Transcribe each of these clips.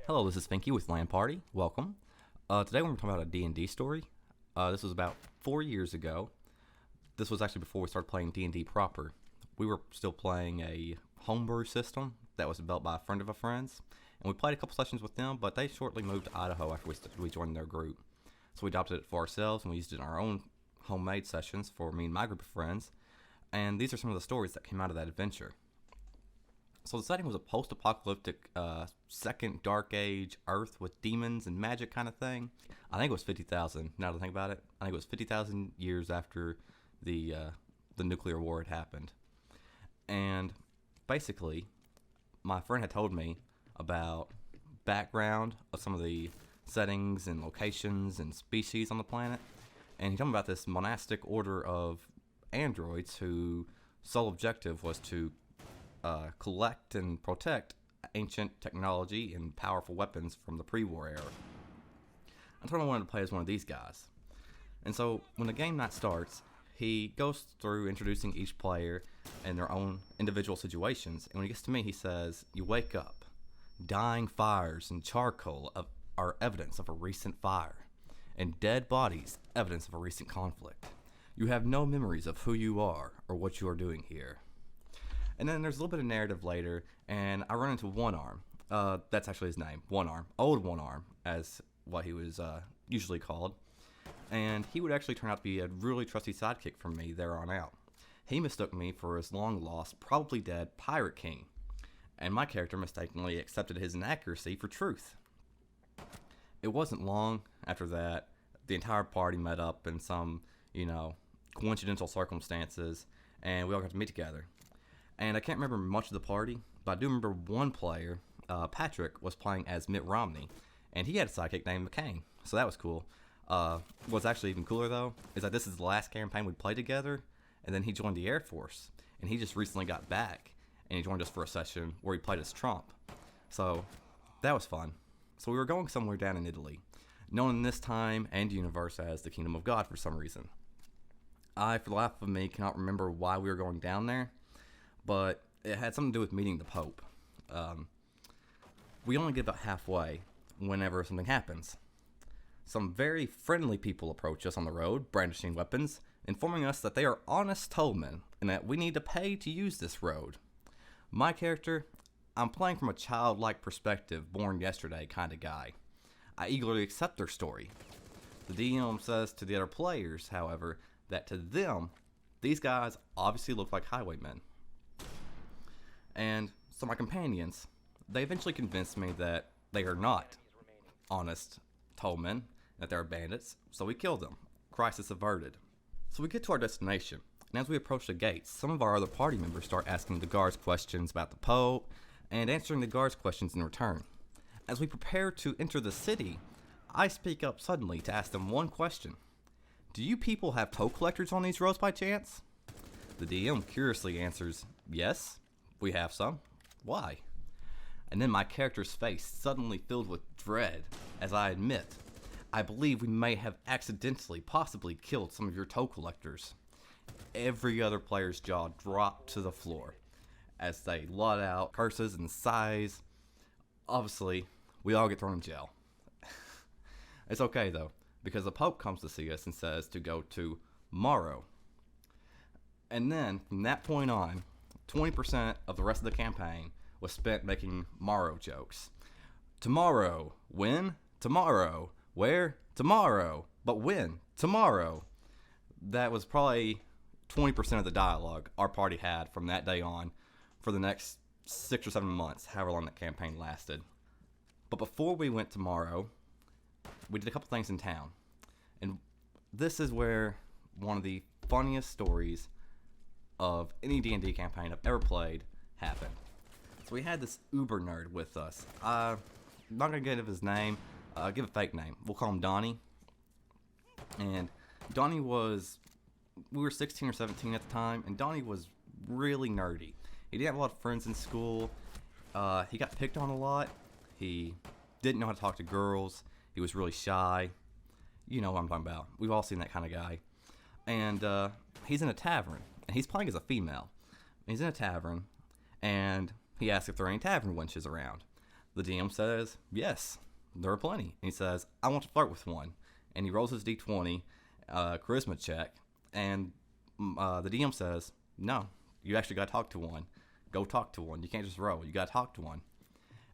Hello, this is Finky with Land Party. Welcome. Today we're going to talk about a D&D story. This was about 4 years ago. This was actually before we started playing D&D proper. We were still playing a homebrew system that was developed by a friend of a friend's. And we played a couple sessions with them, but they shortly moved to Idaho after we joined their group. So we adopted it for ourselves, and we used it in our own homemade sessions for me and my group of friends. And these are some of the stories that came out of that adventure. So the setting was a post-apocalyptic, second Dark Age Earth with demons and magic kind of thing. I think it was 50,000. Now that I think about it, I think it was 50,000 years after the nuclear war had happened. And basically, my friend had told me about background of some of the settings and locations and species on the planet, and he told me about this monastic order of androids whose sole objective was to collect and protect ancient technology and powerful weapons from the pre-war era. I told him I wanted to play as one of these guys. And so when the game night starts, he goes through introducing each player and their own individual situations. And when he gets to me, he says, "You wake up. Dying fires and charcoal are evidence of a recent fire, and dead bodies evidence of a recent conflict. You have no memories of who you are or what you are doing here." And then there's a little bit of narrative later, and I run into One Arm. That's actually his name, One Arm. Old One Arm, as what he was usually called. And he would actually turn out to be a really trusty sidekick for me there on out. He mistook me for his long-lost, probably dead Pirate King, and my character mistakenly accepted his inaccuracy for truth. It wasn't long after that the entire party met up in some, coincidental circumstances, and we all got to meet together. And I can't remember much of the party, but I do remember one player, Patrick, was playing as Mitt Romney, and he had a sidekick named McCain, so that was cool. What's actually even cooler, though, is that this is the last campaign we played together, and then he joined the Air Force, and he just recently got back, and he joined us for a session where he played as Trump. So that was fun. So we were going somewhere down in Italy, known in this time and universe as the Kingdom of God for some reason. I, for the life of me, cannot remember why we were going down there, but it had something to do with meeting the Pope. We only get about halfway whenever something happens. Some very friendly people approach us on the road, brandishing weapons, informing us that they are honest tollmen and that we need to pay to use this road. My character, I'm playing from a childlike perspective, born yesterday kind of guy. I eagerly accept their story. The DM says to the other players, however, that to them, these guys obviously look like highwaymen. And so my companions, they eventually convinced me that they are not honest tollmen, that they're bandits, so we kill them. Crisis averted. So we get to our destination, and as we approach the gates, some of our other party members start asking the guards questions about the Pope, and answering the guards' questions in return. As we prepare to enter the city, I speak up suddenly to ask them one question. "Do you people have toll collectors on these roads by chance?" The DM curiously answers, "Yes, we have some. Why?" And then my character's face suddenly filled with dread as I admit, "I believe we may have accidentally, possibly killed some of your toll collectors." Every other player's jaw dropped to the floor as they let out curses and sighs. Obviously, we all get thrown in jail. It's okay though, because the Pope comes to see us and says to go to Morrow. And then, from that point on, 20% of the rest of the campaign was spent making Morrow jokes. Tomorrow. When? Tomorrow. Where? Tomorrow. But when? Tomorrow. That was probably 20% of the dialogue our party had from that day on for the next 6 or 7 months, however long that campaign lasted. But before we went to Morrow, we did a couple things in town. And this is where one of the funniest stories of any D&D campaign I've ever played happened. So we had this uber nerd with us. I'm not going to give his name. Give a fake name. We'll call him Donnie. And Donnie we were 16 or 17 at the time, and Donnie was really nerdy. He didn't have a lot of friends in school. He got picked on a lot. He didn't know how to talk to girls. He was really shy. You know what I'm talking about. We've all seen that kind of guy. And he's in a tavern, and he's playing as a female. He's in a tavern, and he asks if there are any tavern wenches around. The DM says, yes, there are plenty. And he says, I want to flirt with one. And he rolls his d20 charisma check, and the DM says, no, you actually got to talk to one. Go talk to one. You can't just roll. You got to talk to one.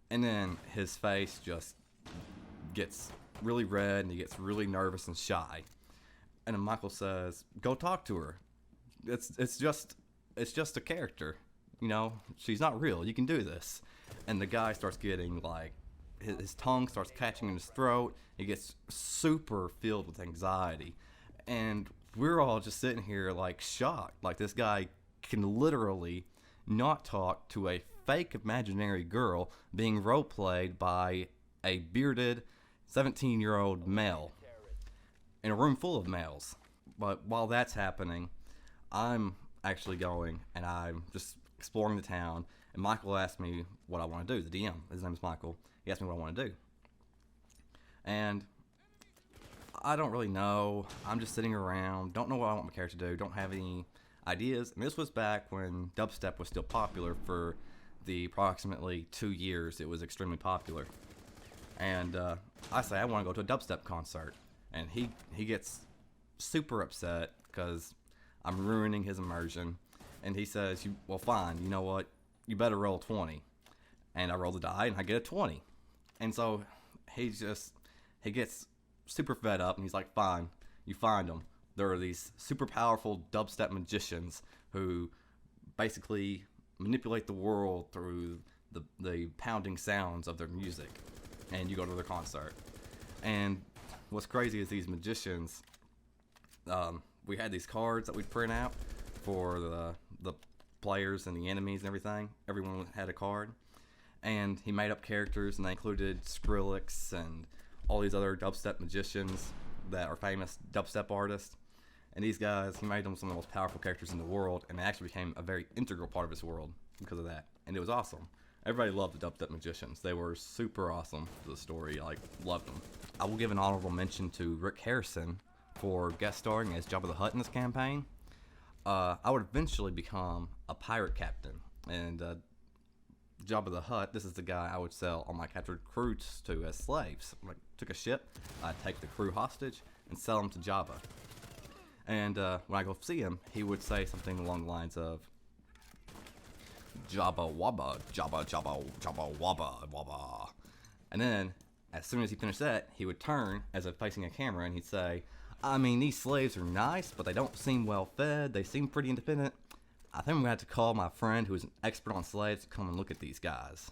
And then his face just gets really red, and he gets really nervous and shy. And then Michael says, go talk to her. It's just a character. You know, she's not real. You can do this. And the guy starts getting like, his tongue starts catching in his throat. He gets super filled with anxiety. And we're all just sitting here like shocked. Like, this guy can literally not talk to a fake imaginary girl being role played by a bearded 17-year-old male in a room full of males. But while that's happening, I'm actually going and I'm just exploring the town. And Michael asked me what I want to do. The DM, his name is Michael. He asked me what I want to do. And I don't really know. I'm just sitting around. Don't know what I want my character to do. Don't have any ideas. And this was back when dubstep was still popular. For the approximately 2 years it was extremely popular. And I say I want to go to a dubstep concert. And he gets super upset because I'm ruining his immersion. And he says, well, fine, you know what? You better roll 20. And I roll the die and I get a 20. And so he gets super fed up, and he's like, fine, you find them. There are these super powerful dubstep magicians who basically manipulate the world through the pounding sounds of their music. And you go to their concert. And what's crazy is these magicians, we had these cards that we'd print out for the players and the enemies and everything. Everyone had a card. And he made up characters, and they included Skrillex and all these other dubstep magicians that are famous dubstep artists. And these guys, he made them some of the most powerful characters in the world, and they actually became a very integral part of his world because of that. And it was awesome. Everybody loved the dubstep magicians. They were super awesome to the story. I loved them. I will give an honorable mention to Rick Harrison for guest starring as Jabba the Hutt in this campaign. I would eventually become a pirate captain, and Jabba the Hutt, this is the guy I would sell all my captured crews to as slaves. When I took a ship, I'd take the crew hostage and sell them to Jabba. And when I go see him, he would say something along the lines of, Jabba wabba, Jabba, Jabba, Jabba wabba, wabba. And then, as soon as he finished that, he would turn as if facing a camera, and he'd say, I mean, these slaves are nice, but they don't seem well fed. They seem pretty independent. I think I'm going to have to call my friend who is an expert on slaves to come and look at these guys.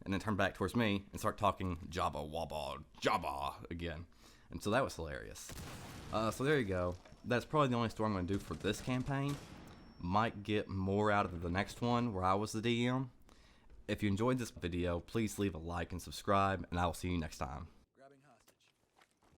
And then turn back towards me and start talking Jabba wabba Jabba again. And so that was hilarious. So there you go. That's probably the only story I'm going to do for this campaign. Might get more out of the next one where I was the DM. If you enjoyed this video, please leave a like and subscribe, and I will see you next time.